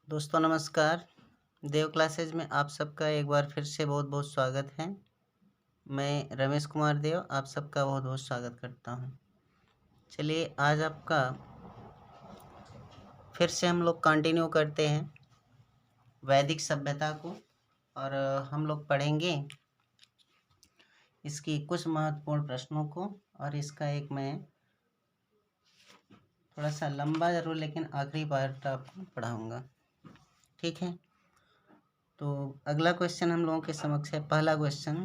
दोस्तों नमस्कार। देव क्लासेज में आप सबका एक बार फिर से बहुत बहुत स्वागत है। मैं रमेश कुमार देव आप सबका बहुत बहुत स्वागत करता हूं। चलिए आज आपका फिर से हम लोग कंटिन्यू करते हैं वैदिक सभ्यता को और हम लोग पढ़ेंगे इसकी कुछ महत्वपूर्ण प्रश्नों को और इसका एक मैं थोड़ा सा लंबा जरूर लेकिन आखिरी पार्ट आपको पढ़ाऊँगा। ठीक है, तो अगला क्वेश्चन हम लोगों के समक्ष है। पहला क्वेश्चन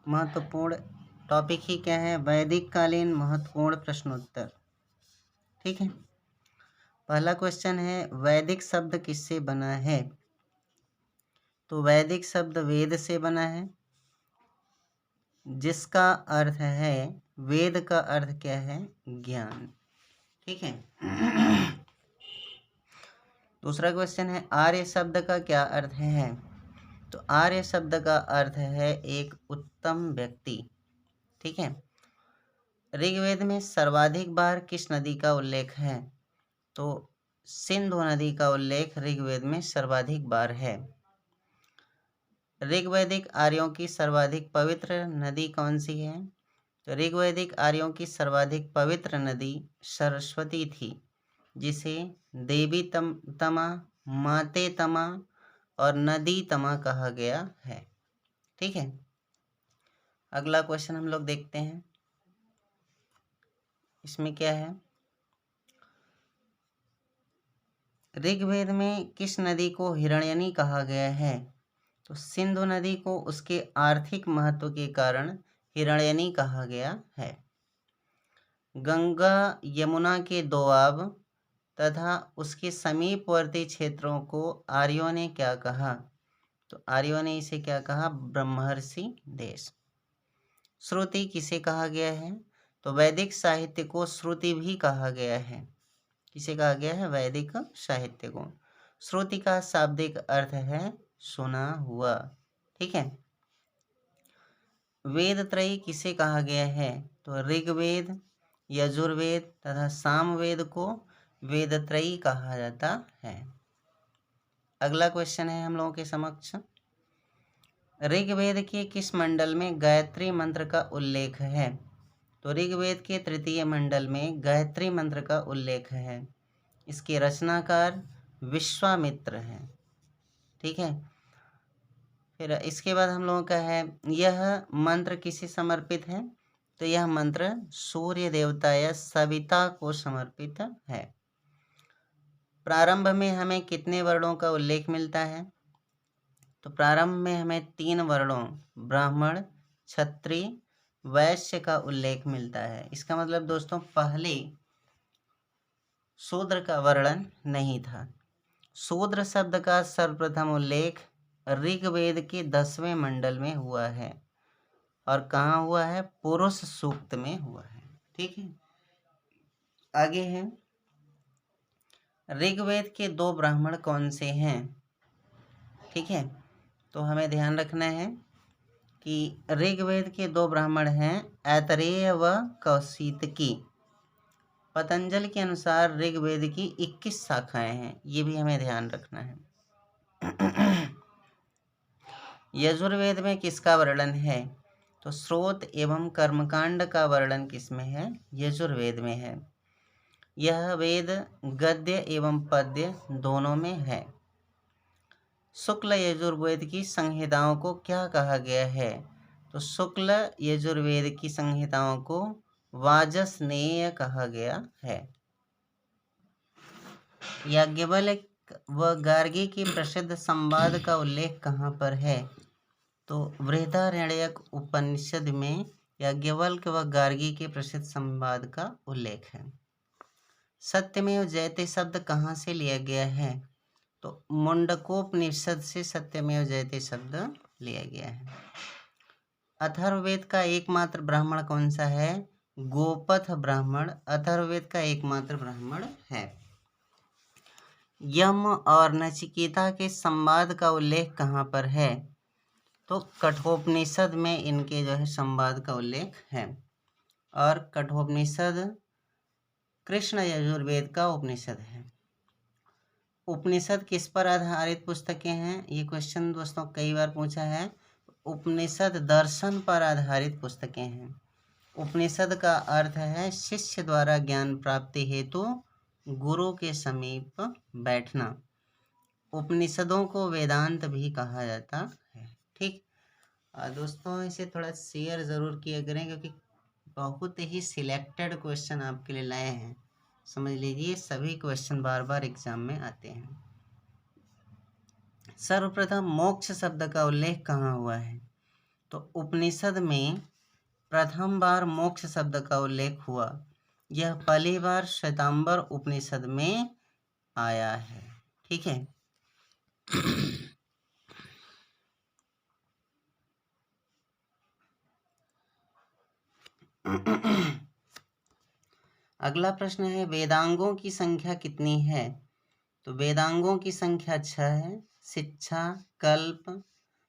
महत्वपूर्ण टॉपिक ही क्या है? वैदिक कालीन महत्वपूर्ण प्रश्नोत्तर। ठीक है, पहला क्वेश्चन है वैदिक शब्द किससे बना है? तो वैदिक शब्द वेद से बना है, जिसका अर्थ है वेद का अर्थ क्या है? ज्ञान। ठीक है। दूसरा क्वेश्चन है आर्य शब्द का क्या अर्थ है? तो आर्य शब्द का अर्थ है एक उत्तम व्यक्ति। ठीक है। ऋग्वेद में सर्वाधिक बार किस नदी का उल्लेख है? तो सिंधु नदी का उल्लेख ऋग्वेद में सर्वाधिक बार है। ऋग्वैदिक आर्यों की सर्वाधिक पवित्र नदी कौन सी है? तो ऋग्वैदिक आर्यों की सर्वाधिक पवित्र नदी सरस्वती थी, जिसे देवी तमा, माते तमा और नदी तमा कहा गया है। ठीक है, अगला क्वेश्चन हम लोग देखते हैं। इसमें क्या है? ऋग्वेद में किस नदी को हिरण्यनी कहा गया है? तो सिंधु नदी को उसके आर्थिक महत्व के कारण हिरण्यनी कहा गया है। गंगा यमुना के दोआब तथा उसके समीपवर्ती क्षेत्रों को आर्यों ने क्या कहा? तो आर्यों ने इसे क्या कहा? ब्रह्मर्षि देश। श्रुति किसे कहा गया है? तो वैदिक साहित्य को श्रुति भी कहा गया है। किसे कहा गया है? वैदिक साहित्य को। श्रुति का शाब्दिक अर्थ है सुना हुआ। ठीक है। वेद त्रयी किसे कहा गया है? तो ऋग्वेद, यजुर्वेद तथा सामवेद को वेद त्रयी कहा जाता है। अगला क्वेश्चन है हम लोगों के समक्ष, ऋग्वेद के किस मंडल में गायत्री मंत्र का उल्लेख है? तो ऋग्वेद के तृतीय मंडल में गायत्री मंत्र का उल्लेख है। इसके रचनाकार विश्वामित्र हैं। ठीक है। फिर इसके बाद हम लोगों का है यह मंत्र किसे समर्पित है? तो यह मंत्र सूर्य देवता या सविता को समर्पित है। प्रारंभ में हमें कितने वर्णों का उल्लेख मिलता है? तो प्रारंभ में हमें 3 वर्णों ब्राह्मण, क्षत्रिय, वैश्य का उल्लेख मिलता है। इसका मतलब दोस्तों पहले शूद्र का वर्णन नहीं था। शूद्र शब्द का सर्वप्रथम उल्लेख ऋग्वेद के 10वें मंडल में हुआ है। और कहाँ हुआ है? पुरुष सूक्त में हुआ है। ठीक है, आगे है ऋग्वेद के 2 ब्राह्मण कौन से हैं? ठीक है, तो हमें ध्यान रखना है कि ऋग्वेद के 2 ब्राह्मण हैं ऐतरेय व कौशितकी। पतंजलि के अनुसार ऋग्वेद की 21 शाखाएं हैं, ये भी हमें ध्यान रखना है। यजुर्वेद में किसका वर्णन है? तो स्रोत एवं कर्मकांड का वर्णन किसमें है? यजुर्वेद में है। यह वेद गद्य एवं पद्य दोनों में है। शुक्ल यजुर्वेद की संहिताओं को क्या कहा गया है? तो शुक्ल यजुर्वेद की संहिताओं को वाजसनेय कहा गया है। याज्ञवल्क्य व गार्गी की प्रसिद्ध संवाद का उल्लेख कहाँ पर है? तो बृहदारण्यक उपनिषद में याज्ञवल्क्य व गार्गी के प्रसिद्ध संवाद का उल्लेख है। सत्यमेव जयते शब्द कहाँ से लिया गया है? तो मुंडकोपनिषद से सत्यमेव जयते शब्द लिया गया है। अथर्ववेद का एकमात्र ब्राह्मण कौन सा है? गोपथ ब्राह्मण अथर्ववेद का एकमात्र ब्राह्मण है। यम और नचिकेता के संवाद का उल्लेख कहाँ पर है? तो कठोपनिषद में इनके जो है संवाद का उल्लेख है। और कठोपनिषद कृष्ण यजुर्वेद का उपनिषद है। उपनिषद किस पर आधारित पुस्तकें हैं? ये क्वेश्चन दोस्तों कई बार पूछा है। उपनिषद दर्शन पर आधारित पुस्तकें हैं। उपनिषद का अर्थ है शिष्य द्वारा ज्ञान प्राप्ति हेतु गुरु के समीप बैठना। उपनिषदों को वेदांत भी कहा जाता है। ठीक, दोस्तों इसे थोड़ा शेयर ज़रूर किया करें, क्योंकि बहुत ही सिलेक्टेड क्वेश्चन आपके लिए लाए हैं। समझ लीजिए सभी क्वेश्चन बार बार एग्जाम में आते हैं। सर्वप्रथम मोक्ष शब्द का उल्लेख कहाँ हुआ है? तो उपनिषद में प्रथम बार मोक्ष शब्द का उल्लेख हुआ। यह पहली बार श्वेतांबर उपनिषद में आया है। ठीक है। अगला प्रश्न है वेदांगों की संख्या कितनी है? तो वेदांगों की संख्या 6 है। शिक्षा, कल्प,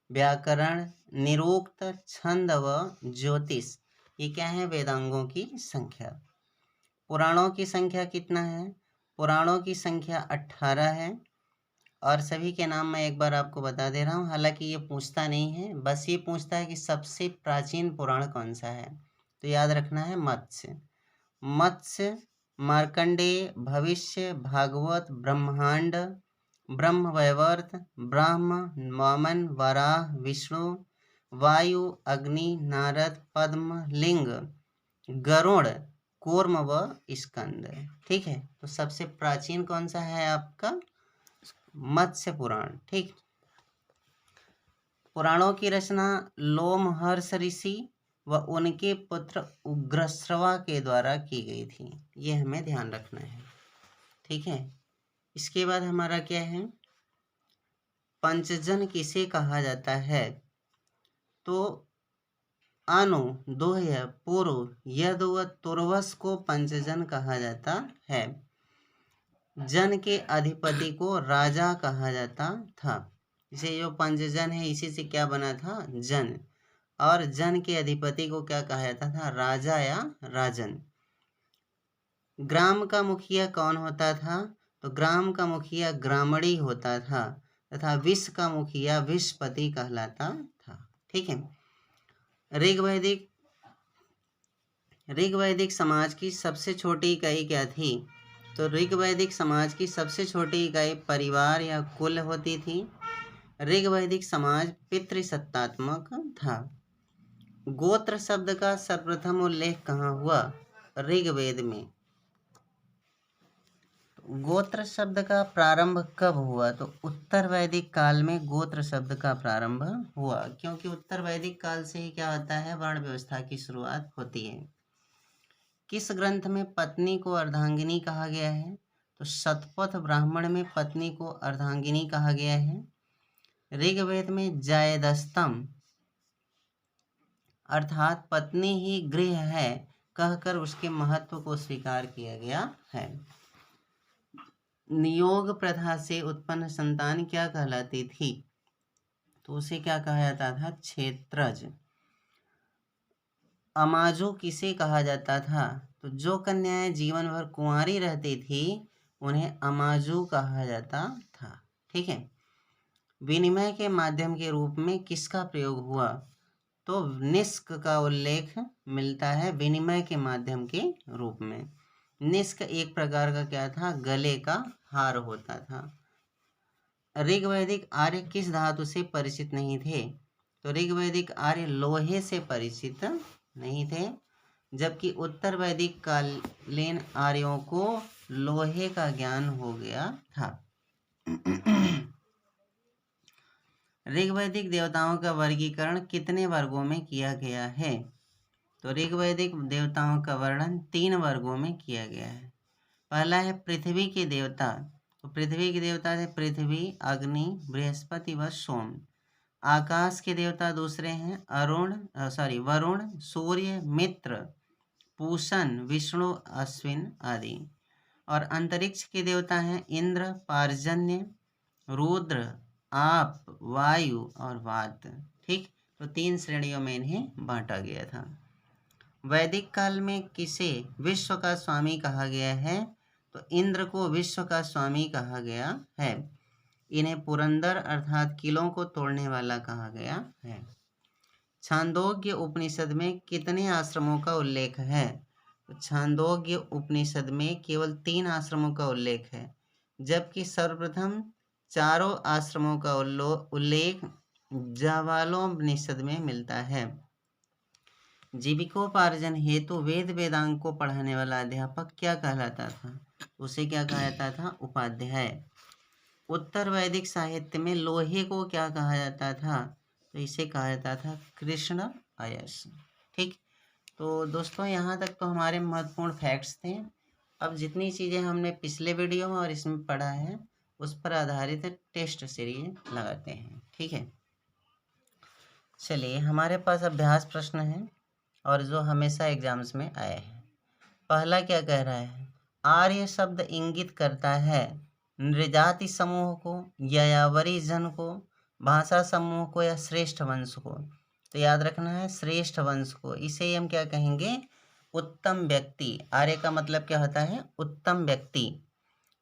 व्याकरण, निरुक्त, छंद व ज्योतिष, ये क्या है वेदांगों की संख्या। पुराणों की संख्या कितना है? पुराणों की संख्या 18 है। और सभी के नाम मैं एक बार आपको बता दे रहा हूँ, हालांकि ये पूछता नहीं है, बस ये पूछता है कि सबसे प्राचीन पुराण कौन सा है। तो याद रखना है मत्स्य, मत्स्य, मार्कंडेय, भविष्य, भागवत, ब्रह्मांड, ब्रह्मवैवर्त, ब्रह्म, वामन, वराह, विष्णु, वायु, अग्नि, नारद, पद्म, लिंग, गरुड़, कूर्म व स्कंद। ठीक है, तो सबसे प्राचीन कौन सा है आपका? मत्स्य पुराण। ठीक, पुराणों की रचना लोमहर्ष ऋषि व उनके पुत्र उग्रश्रवा के द्वारा की गई थी। ये हमें ध्यान रखना है। ठीक है, इसके बाद हमारा क्या है? पंचजन किसे कहा जाता है? तो अनु, दोह्य, पूर्व, यद व तुर्वस को पंचजन कहा जाता है। जन के अधिपति को राजा कहा जाता था। इसे जो पंचजन है इसी से क्या बना था? जन। और जन के अधिपति को क्या कहा जाता था? राजा या राजन। ग्राम का मुखिया कौन होता था? तो ग्राम का मुखिया ग्रामणी होता था तथा विश्व का मुखिया विश्वपति कहलाता था। ठीक है। ऋग्वैदिक समाज की सबसे छोटी इकाई क्या थी? तो ऋग्वैदिक समाज की सबसे छोटी इकाई परिवार या कुल होती थी। ऋग्वैदिक समाज पितृसत्तात्मक था। गोत्र शब्द का सर्वप्रथम उल्लेख कहाँ हुआ? ऋग्वेद में। गोत्र शब्द का प्रारंभ कब हुआ? तो उत्तर वैदिक काल में गोत्र शब्द का प्रारंभ हुआ, क्योंकि उत्तर वैदिक काल से ही क्या होता है? वर्ण व्यवस्था की शुरुआत होती है। किस ग्रंथ में पत्नी को अर्धांगिनी कहा गया है? तो शतपथ ब्राह्मण में पत्नी को अर्धांगिनी कहा गया है। ऋग्वेद में जायदस्तम अर्थात पत्नी ही गृह है कहकर उसके महत्व को स्वीकार किया गया है। नियोग प्रथा से उत्पन्न संतान क्या कहलाती थी? तो उसे क्या कहा जाता था? क्षेत्रज। अमाजु किसे कहा जाता था? तो जो कन्याएं जीवन भर कुंवारी रहती थी उन्हें अमाजु कहा जाता था। ठीक है। विनिमय के माध्यम के रूप में किसका प्रयोग हुआ? तो निष्क का उल्लेख मिलता है विनिमय के माध्यम के रूप में। निष्क एक प्रकार का क्या था? गले का हार होता था। ऋग्वैदिक आर्य किस धातु से परिचित नहीं थे? तो ऋग्वैदिक आर्य लोहे से परिचित नहीं थे, जबकि उत्तर वैदिक कालीन आर्यों को लोहे का ज्ञान हो गया था। ऋग्वैदिक देवताओं का वर्गीकरण कितने वर्गों में किया गया है? तो ऋग्वैदिक देवताओं का वर्णन 3 वर्गों में किया गया है। पहला है पृथ्वी के देवता। तो पृथ्वी के देवता है पृथ्वी, अग्नि, बृहस्पति व सोम। आकाश के देवता दूसरे हैं वरुण, सूर्य, मित्र, पूषण, विष्णु, अश्विन आदि। और अंतरिक्ष के देवता हैं इंद्र, पार्जन्य, रुद्र, आप, वायु और वात। ठीक, तो 3 श्रेणियों में इन्हें बांटा गया था। वैदिक काल में किसे विश्व का स्वामी कहा गया है? तो इंद्र को विश्व का स्वामी कहा गया है। इन्हें पुरंदर अर्थात किलों को तोड़ने वाला कहा गया है। छांदोग्य उपनिषद में कितने आश्रमों का उल्लेख है? तो छांदोग्य उपनिषद में केवल 3 आश्रमों का उल्लेख है, जबकि सर्वप्रथम चारों आश्रमों का उल्लेख जाबालोपनिषद में मिलता है। जीविकोपार्जन हेतु वेद वेदांग को पढ़ाने वाला अध्यापक क्या कहलाता था? उसे क्या कहा जाता था? उपाध्याय। उत्तर वैदिक साहित्य में लोहे को क्या कहा जाता था? तो इसे कहा जाता था कृष्ण अयस। ठीक, तो दोस्तों यहाँ तक तो हमारे महत्वपूर्ण फैक्ट्स थे। अब जितनी चीज़ें हमने पिछले वीडियो में और इसमें पढ़ा है उस पर आधारित टेस्ट सीरीज लगाते हैं। ठीक है, चलिए हमारे पास अभ्यास प्रश्न है और जो हमेशा एग्जाम्स में आए हैं। पहला क्या कह रहा है? आर्य शब्द इंगित करता है नृजाति समूह को, यायावरी जन को, भाषा समूह को या श्रेष्ठ वंश को। तो याद रखना है श्रेष्ठ वंश को। इसे हम क्या कहेंगे? उत्तम व्यक्ति। आर्य का मतलब क्या होता है? उत्तम व्यक्ति।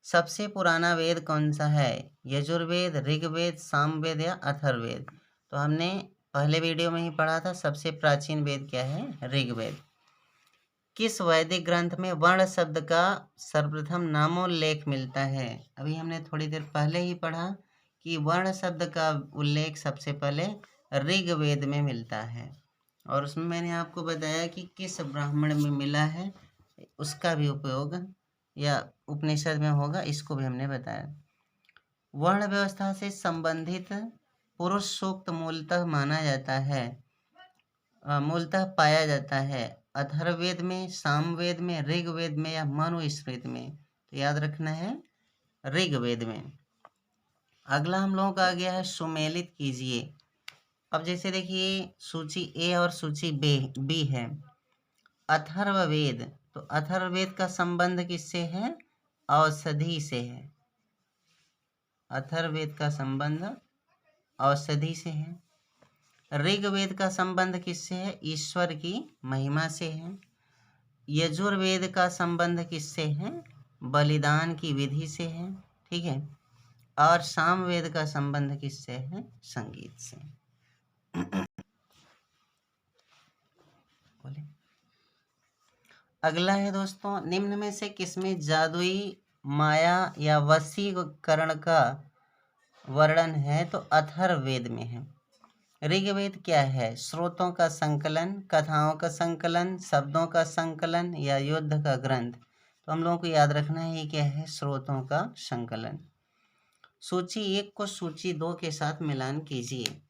सबसे पुराना वेद कौन सा है? यजुर्वेद, ऋग्वेद, सामवेद या अथर्ववेद। तो हमने पहले वीडियो में ही पढ़ा था सबसे प्राचीन वेद क्या है? ऋग्वेद। किस वैदिक ग्रंथ में वर्ण शब्द का सर्वप्रथम नामोल्लेख मिलता है? अभी हमने थोड़ी देर पहले ही पढ़ा कि वर्ण शब्द का उल्लेख सबसे पहले ऋग्वेद में मिलता है, और उसमें मैंने आपको बताया कि किस ब्राह्मण में मिला है, उसका भी उपयोग या उपनिषद में होगा, इसको भी हमने बताया। वर्ण व्यवस्था से संबंधित पुरुष सूक्त मूलतः माना जाता है, मूलतः पाया जाता है अथर्ववेद में, सामवेद में, ऋग्वेद में या मनुस्मृति में। तो याद रखना है ऋग्वेद में। अगला हम लोगों का आ गया है सुमेलित कीजिए। अब जैसे देखिए सूची ए और सूची बी है। अथर्ववेद, तो अथर्ववेद का संबंध किससे है? औषधि से है। अथर्ववेद का संबंध औषधि से है। ऋग्वेद का संबंध किससे है? ईश्वर की महिमा से है। यजुर्वेद का संबंध किससे है? बलिदान की विधि से है। ठीक है, और सामवेद का संबंध किससे है? संगीत से। बोले अगला है दोस्तों, निम्न में से किसमें जादुई माया या वशीकरण का वर्णन है? तो अथर्ववेद में है। ऋग्वेद क्या है? स्रोतों का संकलन, कथाओं का संकलन, शब्दों का संकलन या युद्ध का ग्रंथ। तो हम लोगों को याद रखना है ये क्या है? स्रोतों का संकलन। सूची 1 को सूची 2 के साथ मिलान कीजिए।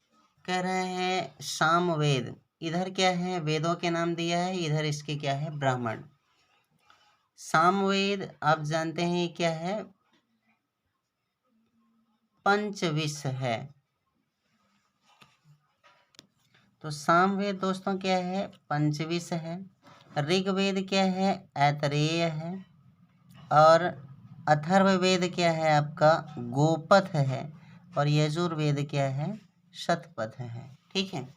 कह रहे हैं सामवेद, इधर क्या है? वेदों के नाम दिया है, इधर इसके क्या है? ब्राह्मण। सामवेद आप जानते हैं ये क्या है? पंचविश है। तो सामवेद दोस्तों क्या है? पंचविश है। ऋग्वेद क्या है? ऐतरेय है। और अथर्ववेद क्या है? आपका गोपथ है। और यजुर्वेद क्या है? शतपथ है। ठीक है,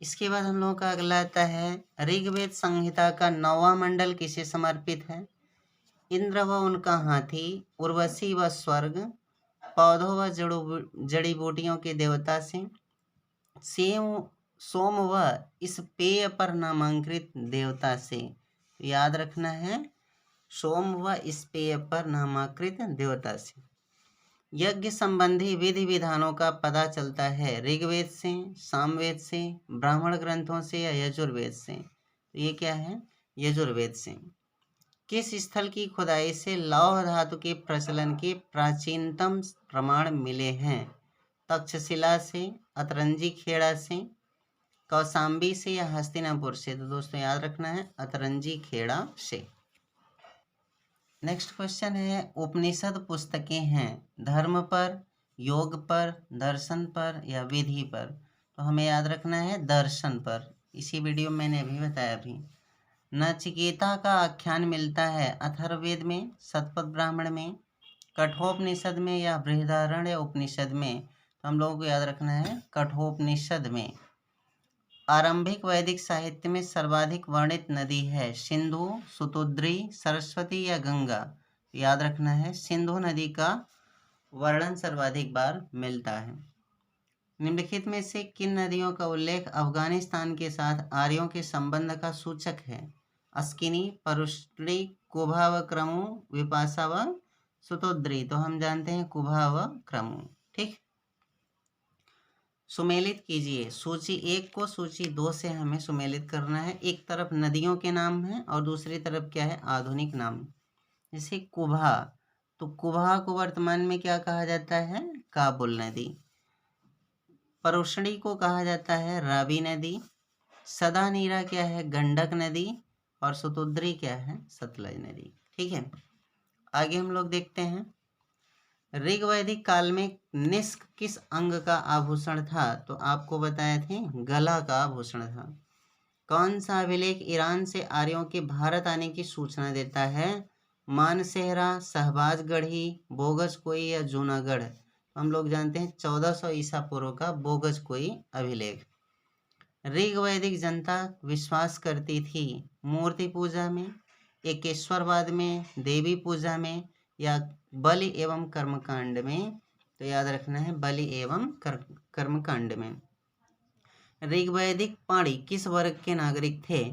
इसके बाद हम लोगों का अगला आता है ऋग्वेद संहिता का 9वां मंडल किसे समर्पित है? इंद्र व उनका हाथी, उर्वशी व स्वर्ग, पौधों व जड़ी बूटियों के देवता से, सोम व इस पेय पर नामांकित देवता से। याद रखना है सोम व इस पेय पर नामांकित देवता से। यज्ञ संबंधी विधि विधानों का पता चलता है ऋग्वेद से, सामवेद से, ब्राह्मण ग्रंथों से या यजुर्वेद से। तो ये क्या है? यजुर्वेद से। किस स्थल की खुदाई से लौह धातु के प्रचलन के प्राचीनतम प्रमाण मिले हैं? तक्षशिला से, अतरंजी खेड़ा से, कौशाम्बी से या हस्तिनापुर से। तो दोस्तों याद रखना है अतरंजी खेड़ा से। नेक्स्ट क्वेश्चन है उपनिषद पुस्तकें हैं धर्म पर, योग पर, दर्शन पर या विधि पर। तो हमें याद रखना है दर्शन पर। इसी वीडियो में मैंने अभी बताया। अभी नचिकेता का आख्यान मिलता है अथर्ववेद में, शतपथ ब्राह्मण में, कठोपनिषद में या बृहदारण्य उपनिषद में। तो हम लोगों को याद रखना है कठोपनिषद में। आरंभिक वैदिक साहित्य में सर्वाधिक वर्णित नदी है सिंधु, सुतुद्री, सरस्वती या गंगा। याद रखना है, सिंधु नदी का वर्णन सर्वाधिक बार मिलता है। निम्नलिखित में से किन नदियों का उल्लेख अफगानिस्तान के साथ आर्यों के संबंध का सूचक है? अस्किनी, परुष्णी, कुभा व क्रमु, विपाशा व सुतोद्री। तो हम जानते हैं कुभा व क्रमु। ठीक, सुमेलित कीजिए सूची 1 को सूची 2 से हमें सुमेलित करना है। एक तरफ नदियों के नाम है और दूसरी तरफ क्या है? आधुनिक नाम। जैसे कुभा, तो कुभा को वर्तमान में क्या कहा जाता है? काबुल नदी। परुष्णी को कहा जाता है रावी नदी। सदा नीरा क्या है? गंडक नदी। और सुतुद्री क्या है? सतलज नदी। ठीक है, आगे हम लोग देखते हैं। ऋग्वैदिक काल में निष्क किस अंग का आभूषण था? तो आपको बताए थे गला का आभूषण था। कौन सा अभिलेख ईरान से आर्यों के भारत आने की सूचना देता है? मानसेहरा, शहबाजगढ़ी, बोगजकोई या जूनागढ़। हम लोग जानते हैं 1400 ईसा पूर्व का बोगजकोई अभिलेख। ऋग्वैदिक जनता विश्वास करती थी मूर्ति पूजा में, एकेश्वरवाद में, देवी पूजा में या बलि एवं कर्मकांड में। तो याद रखना है बलि एवं कर्मकांड में। ऋग्वैदिक पाणी किस वर्ग के नागरिक थे?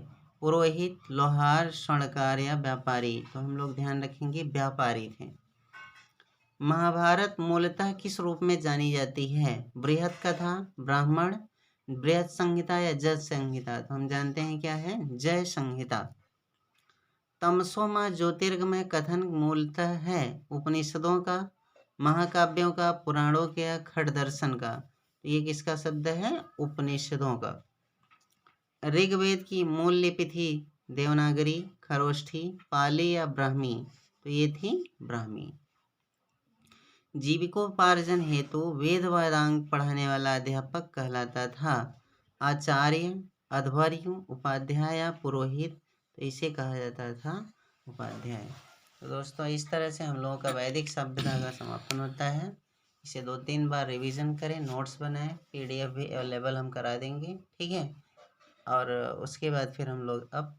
पुरोहित, लोहार, स्वर्णकार या व्यापारी। तो हम लोग ध्यान रखेंगे व्यापारी थे। महाभारत मूलतः किस रूप में जानी जाती है? बृहद कथा, ब्राह्मण, बृहद संहिता या जय संहिता। तो हम जानते हैं क्या है? जय संहिता। तमसो मां ज्योतिर्गमय कथन मूलतः है उपनिषदों का, महाकाव्यों का, पुराणों के या खड़ दर्शन का। तो ये किसका शब्द है? उपनिषदों का। ऋग्वेद की मूल लिपि थी देवनागरी, खरोष्ठी, पाली या ब्राह्मी। तो ये थी ब्राह्मी। जीविकोपार्जन हेतु वेद वेदांग पढ़ाने वाला अध्यापक कहलाता था आचार्य, अध्वर्यु, उपाध्याय या पुरोहित। तो इसे कहा जाता था उपाध्याय। तो दोस्तों इस तरह से हम लोगों का वैदिक सभ्यता का समापन होता है। इसे 2-3 बार रिवीजन करें, नोट्स बनाएं, PDF भी अवेलेबल हम करा देंगे। ठीक है, और उसके बाद फिर हम लोग अब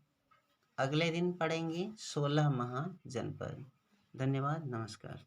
अगले दिन पढ़ेंगे 16 महाजनपद। धन्यवाद, नमस्कार।